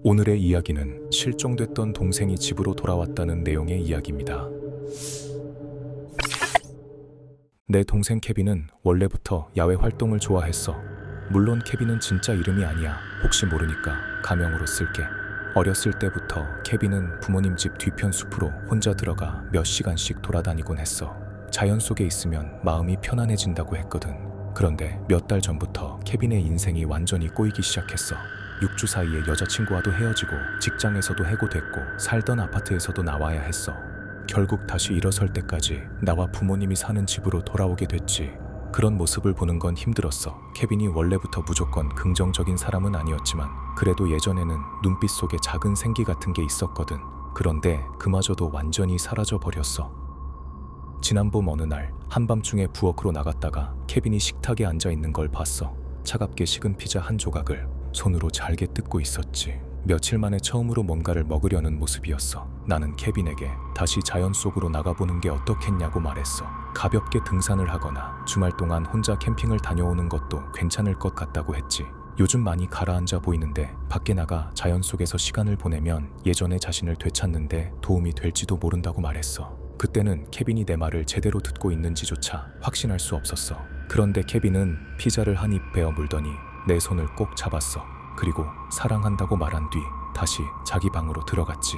오늘의 이야기는 실종됐던 동생이 집으로 돌아왔다는 내용의 이야기입니다. 내 동생 케빈은 원래부터 야외 활동을 좋아했어. 물론 케빈은 진짜 이름이 아니야. 혹시 모르니까 가명으로 쓸게. 어렸을 때부터 케빈은 부모님 집 뒤편 숲으로 혼자 들어가 몇 시간씩 돌아다니곤 했어. 자연 속에 있으면 마음이 편안해진다고 했거든. 그런데 몇 달 전부터 케빈의 인생이 완전히 꼬이기 시작했어. 6주 사이에 여자친구와도 헤어지고 직장에서도 해고됐고 살던 아파트에서도 나와야 했어. 결국 다시 일어설 때까지 나와 부모님이 사는 집으로 돌아오게 됐지. 그런 모습을 보는 건 힘들었어. 케빈이 원래부터 무조건 긍정적인 사람은 아니었지만 그래도 예전에는 눈빛 속에 작은 생기 같은 게 있었거든. 그런데 그마저도 완전히 사라져 버렸어. 지난 봄 어느 날 한밤중에 부엌으로 나갔다가 케빈이 식탁에 앉아 있는 걸 봤어. 차갑게 식은 피자 한 조각을 손으로 잘게 뜯고 있었지. 며칠 만에 처음으로 뭔가를 먹으려는 모습이었어. 나는 케빈에게 다시 자연 속으로 나가보는 게 어떻겠냐고 말했어. 가볍게 등산을 하거나 주말 동안 혼자 캠핑을 다녀오는 것도 괜찮을 것 같다고 했지. 요즘 많이 가라앉아 보이는데 밖에 나가 자연 속에서 시간을 보내면 예전의 자신을 되찾는데 도움이 될지도 모른다고 말했어. 그때는 케빈이 내 말을 제대로 듣고 있는지조차 확신할 수 없었어. 그런데 케빈은 피자를 한 입 베어 물더니 내 손을 꼭 잡았어. 그리고 사랑한다고 말한 뒤 다시 자기 방으로 들어갔지.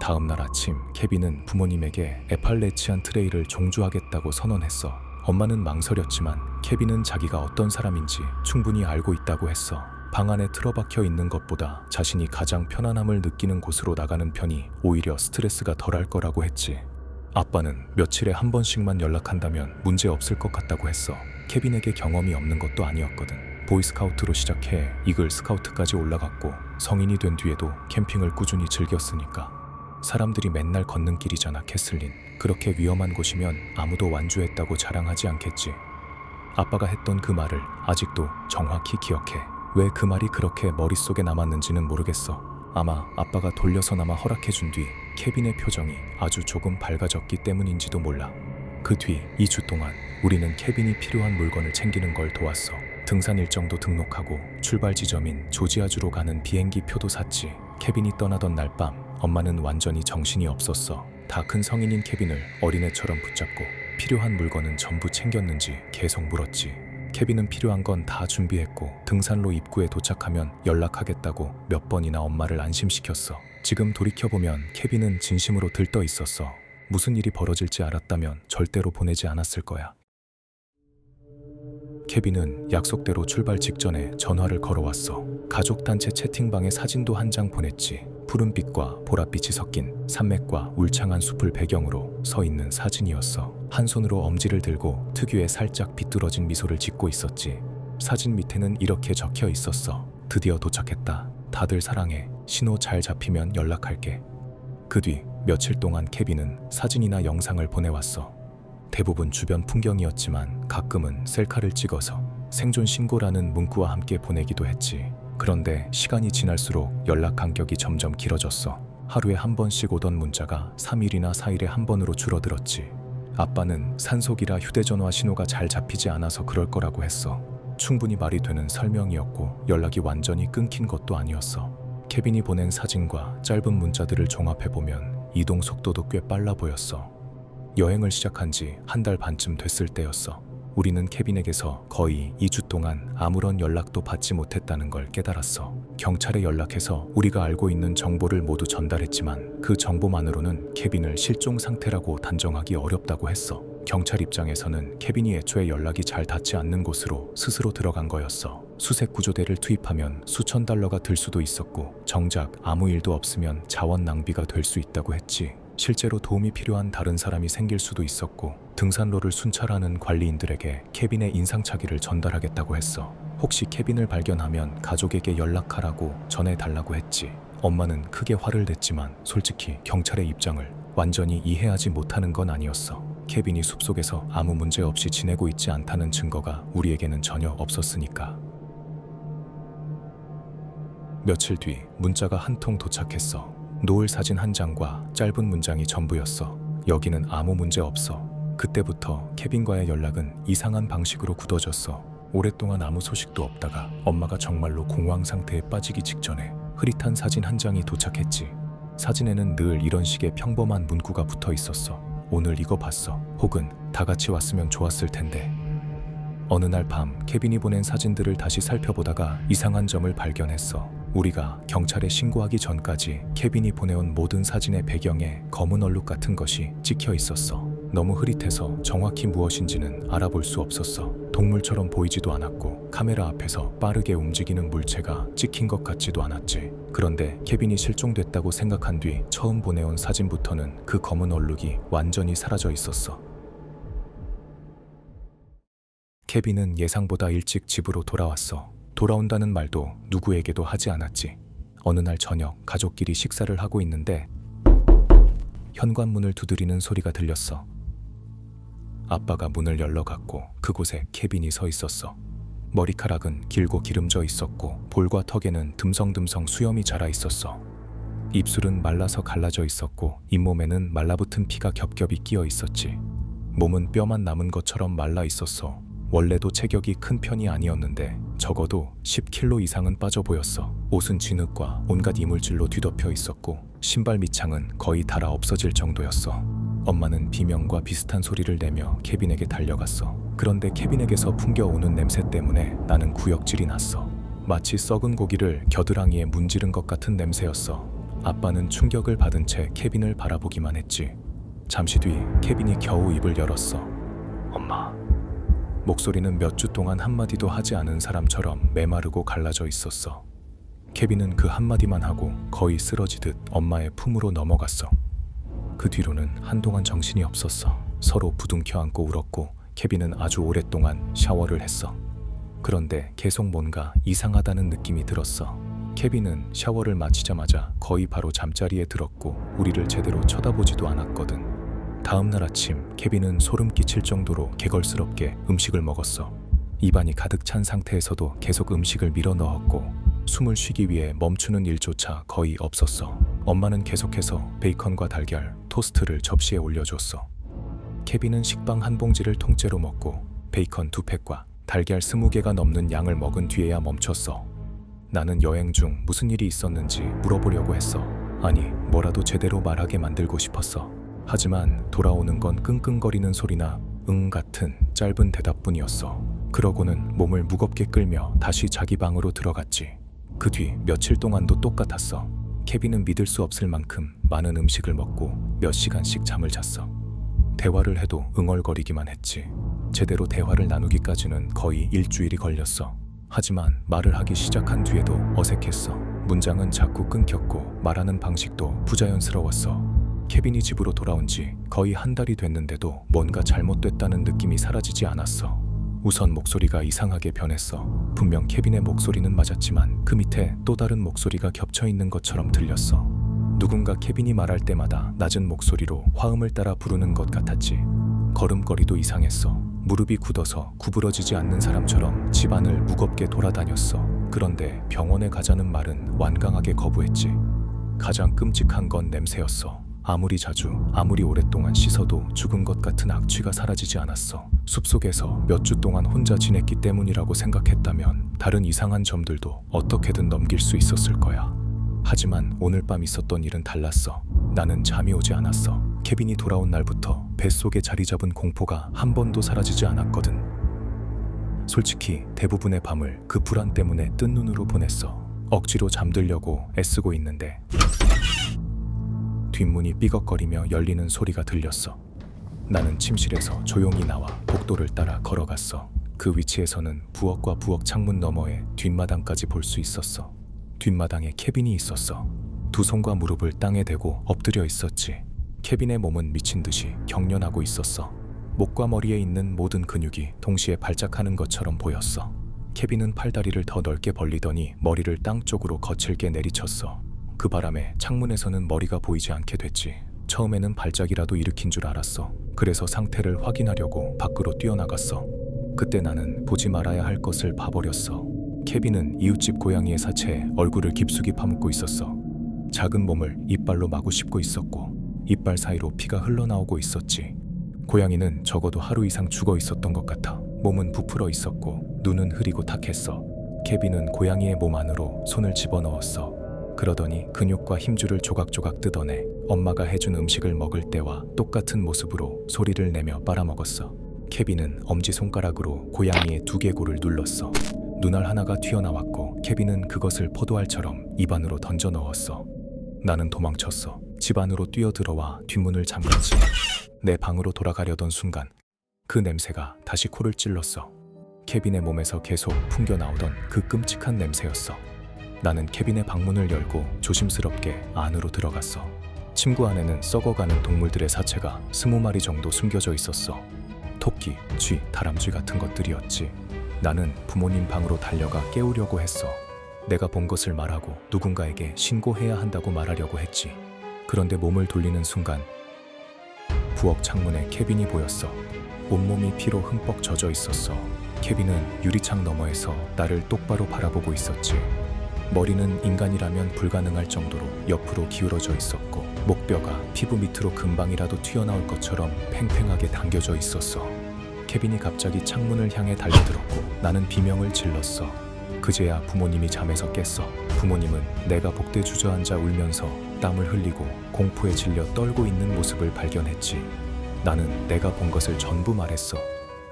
다음 날 아침 케빈은 부모님에게 에팔레치안 트레이를 종주하겠다고 선언했어. 엄마는 망설였지만 케빈은 자기가 어떤 사람인지 충분히 알고 있다고 했어. 방 안에 틀어박혀 있는 것보다 자신이 가장 편안함을 느끼는 곳으로 나가는 편이 오히려 스트레스가 덜할 거라고 했지. 아빠는 며칠에 한 번씩만 연락한다면 문제 없을 것 같다고 했어. 케빈에게 경험이 없는 것도 아니었거든. 보이스카우트로 시작해 이글 스카우트까지 올라갔고 성인이 된 뒤에도 캠핑을 꾸준히 즐겼으니까. 사람들이 맨날 걷는 길이잖아, 캐슬린. 그렇게 위험한 곳이면 아무도 완주했다고 자랑하지 않겠지. 아빠가 했던 그 말을 아직도 정확히 기억해. 왜 그 말이 그렇게 머릿속에 남았는지는 모르겠어. 아마 아빠가 돌려서나마 허락해준 뒤 케빈의 표정이 아주 조금 밝아졌기 때문인지도 몰라. 그 뒤 2주 동안 우리는 케빈이 필요한 물건을 챙기는 걸 도왔어. 등산 일정도 등록하고 출발 지점인 조지아주로 가는 비행기 표도 샀지. 케빈이 떠나던 날 밤 엄마는 완전히 정신이 없었어. 다 큰 성인인 케빈을 어린애처럼 붙잡고 필요한 물건은 전부 챙겼는지 계속 물었지. 케빈은 필요한 건 다 준비했고 등산로 입구에 도착하면 연락하겠다고 몇 번이나 엄마를 안심시켰어. 지금 돌이켜보면 케빈은 진심으로 들떠 있었어. 무슨 일이 벌어질지 알았다면 절대로 보내지 않았을 거야. 케빈은 약속대로 출발 직전에 전화를 걸어왔어. 가족단체 채팅방에 사진도 한 장 보냈지. 푸른빛과 보랏빛이 섞인 산맥과 울창한 숲을 배경으로 서 있는 사진이었어. 한 손으로 엄지를 들고 특유의 살짝 비뚤어진 미소를 짓고 있었지. 사진 밑에는 이렇게 적혀 있었어. 드디어 도착했다. 다들 사랑해. 신호 잘 잡히면 연락할게. 그 뒤 며칠 동안 케빈은 사진이나 영상을 보내왔어. 대부분 주변 풍경이었지만 가끔은 셀카를 찍어서 생존 신고라는 문구와 함께 보내기도 했지. 그런데 시간이 지날수록 연락 간격이 점점 길어졌어. 하루에 한 번씩 오던 문자가 3일이나 4일에 한 번으로 줄어들었지. 아빠는 산속이라 휴대전화 신호가 잘 잡히지 않아서 그럴 거라고 했어. 충분히 말이 되는 설명이었고 연락이 완전히 끊긴 것도 아니었어. 케빈이 보낸 사진과 짧은 문자들을 종합해보면 이동 속도도 꽤 빨라 보였어. 여행을 시작한 지 한 달 반쯤 됐을 때였어. 우리는 케빈에게서 거의 2주 동안 아무런 연락도 받지 못했다는 걸 깨달았어. 경찰에 연락해서 우리가 알고 있는 정보를 모두 전달했지만 그 정보만으로는 케빈을 실종 상태라고 단정하기 어렵다고 했어. 경찰 입장에서는 케빈이 애초에 연락이 잘 닿지 않는 곳으로 스스로 들어간 거였어. 수색 구조대를 투입하면 수천 달러가 들 수도 있었고 정작 아무 일도 없으면 자원 낭비가 될 수 있다고 했지. 실제로 도움이 필요한 다른 사람이 생길 수도 있었고 등산로를 순찰하는 관리인들에게 케빈의 인상착의를 전달하겠다고 했어. 혹시 케빈을 발견하면 가족에게 연락하라고 전해달라고 했지. 엄마는 크게 화를 냈지만 솔직히 경찰의 입장을 완전히 이해하지 못하는 건 아니었어. 케빈이 숲속에서 아무 문제 없이 지내고 있지 않다는 증거가 우리에게는 전혀 없었으니까. 며칠 뒤 문자가 한 통 도착했어. 노을 사진 한 장과 짧은 문장이 전부였어. 여기는 아무 문제 없어. 그때부터 케빈과의 연락은 이상한 방식으로 굳어졌어. 오랫동안 아무 소식도 없다가 엄마가 정말로 공황 상태에 빠지기 직전에 흐릿한 사진 한 장이 도착했지. 사진에는 늘 이런 식의 평범한 문구가 붙어 있었어. 오늘 이거 봤어. 혹은 다 같이 왔으면 좋았을 텐데. 어느 날 밤 케빈이 보낸 사진들을 다시 살펴보다가 이상한 점을 발견했어. 우리가 경찰에 신고하기 전까지 케빈이 보내온 모든 사진의 배경에 검은 얼룩 같은 것이 찍혀 있었어. 너무 흐릿해서 정확히 무엇인지는 알아볼 수 없었어. 동물처럼 보이지도 않았고 카메라 앞에서 빠르게 움직이는 물체가 찍힌 것 같지도 않았지. 그런데 케빈이 실종됐다고 생각한 뒤 처음 보내온 사진부터는 그 검은 얼룩이 완전히 사라져 있었어. 케빈은 예상보다 일찍 집으로 돌아왔어. 돌아온다는 말도 누구에게도 하지 않았지. 어느 날 저녁 가족끼리 식사를 하고 있는데 현관문을 두드리는 소리가 들렸어. 아빠가 문을 열러갔고 그곳에 케빈이 서 있었어. 머리카락은 길고 기름져 있었고 볼과 턱에는 듬성듬성 수염이 자라 있었어. 입술은 말라서 갈라져 있었고 잇몸에는 말라붙은 피가 겹겹이 끼어 있었지. 몸은 뼈만 남은 것처럼 말라 있었어. 원래도 체격이 큰 편이 아니었는데 적어도 10kg 이상은 빠져 보였어. 옷은 진흙과 온갖 이물질로 뒤덮여 있었고 신발 밑창은 거의 닳아 없어질 정도였어. 엄마는 비명과 비슷한 소리를 내며 케빈에게 달려갔어. 그런데 케빈에게서 풍겨오는 냄새 때문에 나는 구역질이 났어. 마치 썩은 고기를 겨드랑이에 문지른 것 같은 냄새였어. 아빠는 충격을 받은 채 케빈을 바라보기만 했지. 잠시 뒤 케빈이 겨우 입을 열었어. 엄마. 목소리는 몇 주 동안 한마디도 하지 않은 사람처럼 메마르고 갈라져 있었어. 케빈은 그 한마디만 하고 거의 쓰러지듯 엄마의 품으로 넘어갔어. 그 뒤로는 한동안 정신이 없었어. 서로 부둥켜 안고 울었고 케빈은 아주 오랫동안 샤워를 했어. 그런데 계속 뭔가 이상하다는 느낌이 들었어. 케빈은 샤워를 마치자마자 거의 바로 잠자리에 들었고 우리를 제대로 쳐다보지도 않았거든. 다음 날 아침 케빈은 소름 끼칠 정도로 개걸스럽게 음식을 먹었어. 입안이 가득 찬 상태에서도 계속 음식을 밀어 넣었고 숨을 쉬기 위해 멈추는 일조차 거의 없었어. 엄마는 계속해서 베이컨과 달걀, 토스트를 접시에 올려줬어. 케빈은 식빵 한 봉지를 통째로 먹고 베이컨 2팩과 달걀 20개가 넘는 양을 먹은 뒤에야 멈췄어. 나는 여행 중 무슨 일이 있었는지 물어보려고 했어. 아니, 뭐라도 제대로 말하게 만들고 싶었어. 하지만 돌아오는 건 끙끙거리는 소리나 응 같은 짧은 대답뿐이었어. 그러고는 몸을 무겁게 끌며 다시 자기 방으로 들어갔지. 그 뒤 며칠 동안도 똑같았어. 케빈은 믿을 수 없을 만큼 많은 음식을 먹고 몇 시간씩 잠을 잤어. 대화를 해도 응얼거리기만 했지. 제대로 대화를 나누기까지는 거의 일주일이 걸렸어. 하지만 말을 하기 시작한 뒤에도 어색했어. 문장은 자꾸 끊겼고 말하는 방식도 부자연스러웠어. 케빈이 집으로 돌아온 지 거의 한 달이 됐는데도 뭔가 잘못됐다는 느낌이 사라지지 않았어. 우선 목소리가 이상하게 변했어. 분명 케빈의 목소리는 맞았지만 그 밑에 또 다른 목소리가 겹쳐 있는 것처럼 들렸어. 누군가 케빈이 말할 때마다 낮은 목소리로 화음을 따라 부르는 것 같았지. 걸음걸이도 이상했어. 무릎이 굳어서 구부러지지 않는 사람처럼 집안을 무겁게 돌아다녔어. 그런데 병원에 가자는 말은 완강하게 거부했지. 가장 끔찍한 건 냄새였어. 아무리 자주, 아무리 오랫동안 씻어도 죽은 것 같은 악취가 사라지지 않았어. 숲속에서 몇 주 동안 혼자 지냈기 때문이라고 생각했다면 다른 이상한 점들도 어떻게든 넘길 수 있었을 거야. 하지만 오늘 밤 있었던 일은 달랐어. 나는 잠이 오지 않았어. 케빈이 돌아온 날부터 뱃속에 자리 잡은 공포가 한 번도 사라지지 않았거든. 솔직히 대부분의 밤을 그 불안 때문에 뜬 눈으로 보냈어. 억지로 잠들려고 애쓰고 있는데 뒷문이 삐걱거리며 열리는 소리가 들렸어. 나는 침실에서 조용히 나와 복도를 따라 걸어갔어. 그 위치에서는 부엌과 부엌 창문 너머에 뒷마당까지 볼 수 있었어. 뒷마당에 케빈이 있었어. 두 손과 무릎을 땅에 대고 엎드려 있었지. 케빈의 몸은 미친 듯이 경련하고 있었어. 목과 머리에 있는 모든 근육이 동시에 발작하는 것처럼 보였어. 케빈은 팔다리를 더 넓게 벌리더니 머리를 땅 쪽으로 거칠게 내리쳤어. 그 바람에 창문에서는 머리가 보이지 않게 됐지. 처음에는 발작이라도 일으킨 줄 알았어. 그래서 상태를 확인하려고 밖으로 뛰어나갔어. 그때 나는 보지 말아야 할 것을 봐버렸어. 케빈은 이웃집 고양이의 사체에 얼굴을 깊숙이 파묻고 있었어. 작은 몸을 이빨로 마구 씹고 있었고 이빨 사이로 피가 흘러나오고 있었지. 고양이는 적어도 하루 이상 죽어 있었던 것 같아. 몸은 부풀어 있었고 눈은 흐리고 탁했어. 케빈은 고양이의 몸 안으로 손을 집어넣었어. 그러더니 근육과 힘줄을 조각조각 뜯어내 엄마가 해준 음식을 먹을 때와 똑같은 모습으로 소리를 내며 빨아먹었어. 케빈은 엄지손가락으로 고양이의 두개골을 눌렀어. 눈알 하나가 튀어나왔고 케빈은 그것을 포도알처럼 입안으로 던져 넣었어. 나는 도망쳤어. 집 안으로 뛰어들어와 뒷문을 잠갔지. 내 방으로 돌아가려던 순간 그 냄새가 다시 코를 찔렀어. 케빈의 몸에서 계속 풍겨나오던 그 끔찍한 냄새였어. 나는 케빈의 방문을 열고 조심스럽게 안으로 들어갔어. 침구 안에는 썩어가는 동물들의 사체가 20마리 정도 숨겨져 있었어. 토끼, 쥐, 다람쥐 같은 것들이었지. 나는 부모님 방으로 달려가 깨우려고 했어. 내가 본 것을 말하고 누군가에게 신고해야 한다고 말하려고 했지. 그런데 몸을 돌리는 순간 부엌 창문에 케빈이 보였어. 온몸이 피로 흠뻑 젖어 있었어. 케빈은 유리창 너머에서 나를 똑바로 바라보고 있었지. 머리는 인간이라면 불가능할 정도로 옆으로 기울어져 있었고 목뼈가 피부 밑으로 금방이라도 튀어나올 것처럼 팽팽하게 당겨져 있었어. 케빈이 갑자기 창문을 향해 달려들었고 나는 비명을 질렀어. 그제야 부모님이 잠에서 깼어. 부모님은 내가 복대 주저앉아 울면서 땀을 흘리고 공포에 질려 떨고 있는 모습을 발견했지. 나는 내가 본 것을 전부 말했어.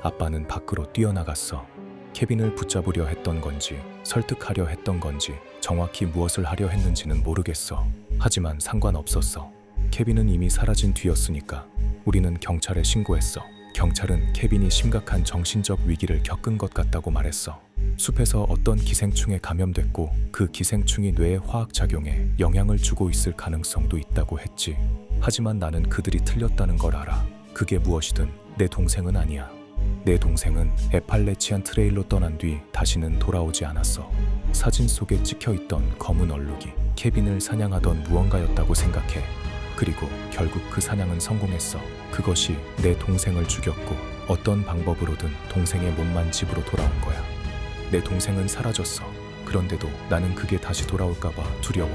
아빠는 밖으로 뛰어나갔어. 케빈을 붙잡으려 했던 건지 설득하려 했던 건지 정확히 무엇을 하려 했는지는 모르겠어. 하지만 상관없었어. 케빈은 이미 사라진 뒤였으니까. 우리는 경찰에 신고했어. 경찰은 케빈이 심각한 정신적 위기를 겪은 것 같다고 말했어. 숲에서 어떤 기생충에 감염됐고 그 기생충이 뇌에 화학작용에 영향을 주고 있을 가능성도 있다고 했지. 하지만 나는 그들이 틀렸다는 걸 알아. 그게 무엇이든 내 동생은 아니야. 내 동생은 에팔레치안 트레일로 떠난 뒤 다시는 돌아오지 않았어. 사진 속에 찍혀있던 검은 얼룩이 케빈을 사냥하던 무언가였다고 생각해. 그리고 결국 그 사냥은 성공했어. 그것이 내 동생을 죽였고 어떤 방법으로든 동생의 몸만 집으로 돌아온 거야. 내 동생은 사라졌어. 그런데도 나는 그게 다시 돌아올까봐 두려워.